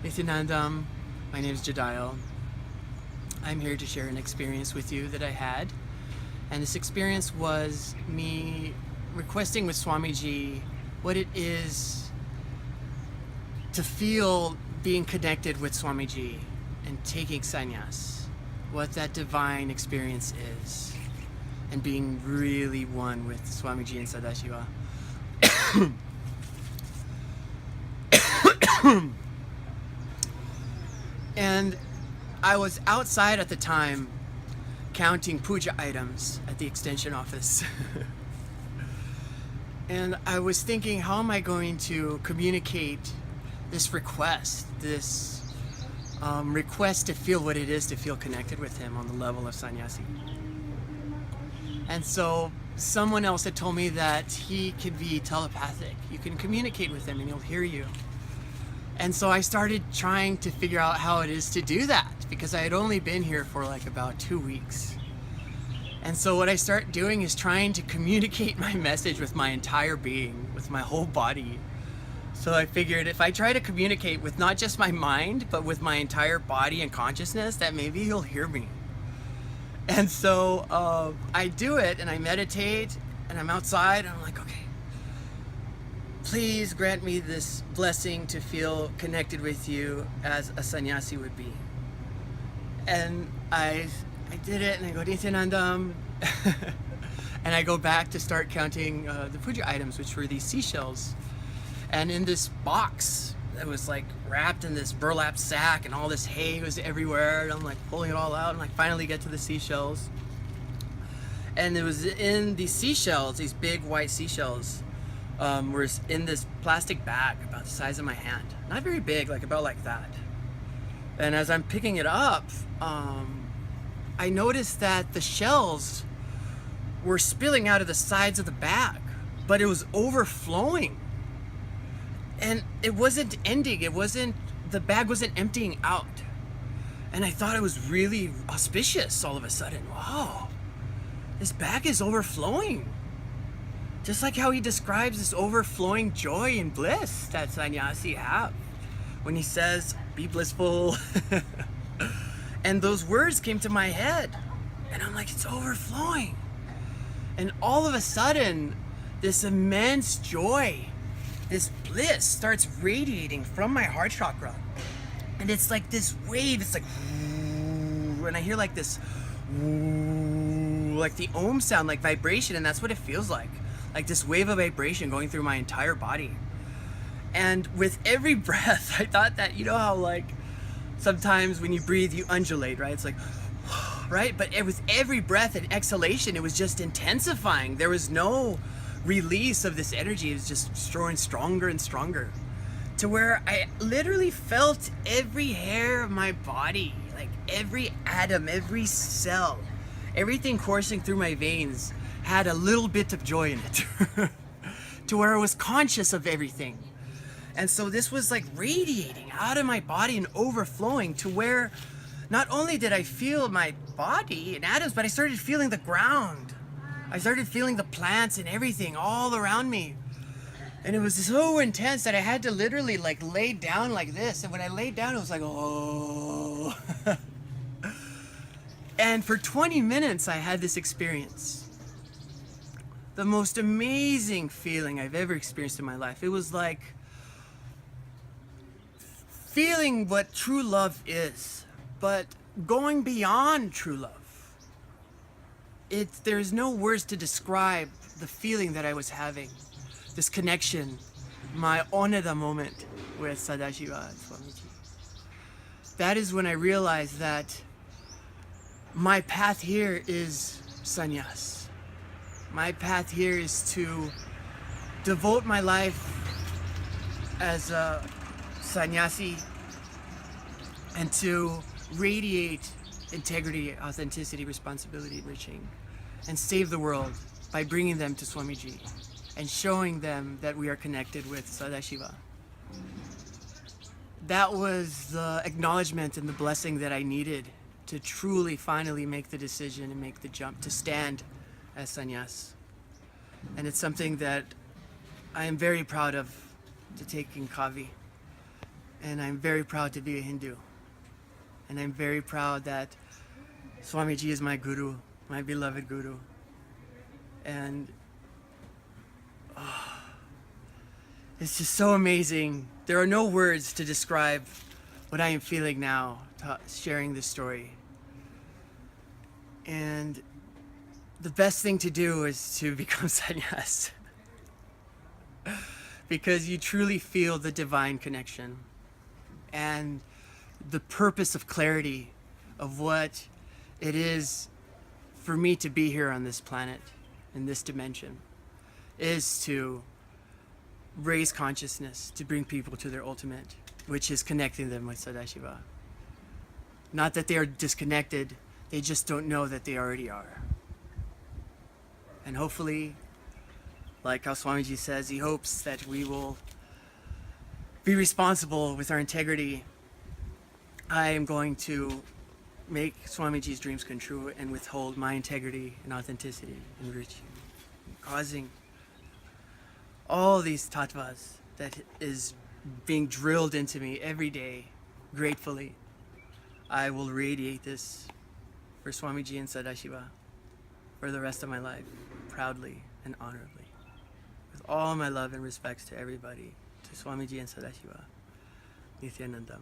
Nityanandam, my name is Jedial. I'm here to share an experience with you that I had. And this experience was me requesting with Swamiji what it is to feel being connected with Swamiji and taking sannyas. What that divine experience is. And being really one with Swamiji and Sadashiva. And I was outside at the time counting puja items at the extension office. And I was thinking, how am I going to communicate this request, request to feel what it is to feel connected with him on the level of sannyasi. And so someone else had told me that he can be telepathic. You can communicate with him and he'll hear you. And so I started trying to figure out how it is to do that, because I had only been here for like about 2 weeks. And so what I start doing is trying to communicate my message with my entire being, with my whole body. So I figured if I try to communicate with not just my mind, but with my entire body and consciousness, that maybe he'll hear me. And so I do it and I meditate and I'm outside and I'm like, okay, please grant me this blessing to feel connected with you as a sannyasi would be. And I did it and I go, Nityanandam. And I go back to start counting the puja items, which were these seashells. And in this box that was like wrapped in this burlap sack and all this hay was everywhere. And I'm like pulling it all out and like finally get to the seashells. And it was in these seashells, these big white seashells, were in this plastic bag about the size of my hand. Not very big, like about like that. And as I'm picking it up, I noticed that the shells were spilling out of the sides of the bag, but it was overflowing. And it wasn't ending, the bag wasn't emptying out. And I thought it was really auspicious all of a sudden. Wow, this bag is overflowing. Just like how he describes this overflowing joy and bliss that sannyasi have when he says, be blissful. And those words came to my head and I'm like, it's overflowing. And all of a sudden, this immense joy, this bliss starts radiating from my heart chakra. And it's like this wave, it's like, and I hear like this, like the Om sound, like vibration, and that's what it feels like this wave of vibration going through my entire body. And with every breath, I thought that, you know how like sometimes when you breathe, you undulate, right? It's like, right? But with every breath and exhalation, it was just intensifying. There was no release of this energy. It was just growing stronger and stronger, to where I literally felt every hair of my body, like every atom, every cell, everything coursing through my veins had a little bit of joy in it. To where I was conscious of everything. And so this was like radiating out of my body and overflowing, to where not only did I feel my body and atoms, but I started feeling the ground. I started feeling the plants and everything all around me. And it was so intense that I had to literally like lay down like this. And when I laid down, it was like, oh. And for 20 minutes, I had this experience. The most amazing feeling I've ever experienced in my life. It was like feeling what true love is, but going beyond true love. There's no words to describe the feeling that I was having. This connection, my oneda moment with Sadashiva and Swamiji. That is when I realized that my path here is sannyas. My path here is to devote my life as a sannyasi and to radiate integrity, authenticity, responsibility, enriching, and save the world by bringing them to Swamiji and showing them that we are connected with Sadashiva. That was the acknowledgement and the blessing that I needed to truly finally make the decision and make the jump to stand as sannyas. And it's something that I am very proud of, to take in Kavi. And I'm very proud to be a Hindu. And I'm very proud that Swamiji is my guru, my beloved guru. And it's just so amazing. There are no words to describe what I am feeling now, sharing this story. And the best thing to do is to become sannyas. Because you truly feel the divine connection and the purpose of clarity of what it is for me to be here on this planet, in this dimension, is to raise consciousness, to bring people to their ultimate, which is connecting them with Sadashiva. Not that they are disconnected, they just don't know that they already are. And hopefully, like how Swamiji says, he hopes that we will be responsible with our integrity. I am going to make Swamiji's dreams come true and withhold my integrity and authenticity and virtue, causing all these tattvas that is being drilled into me every day, gratefully. I will radiate this for Swamiji and Sadashiva for the rest of my life, proudly and honorably. With all my love and respects to everybody, to Swamiji and Sadashiva, Nithyanandam.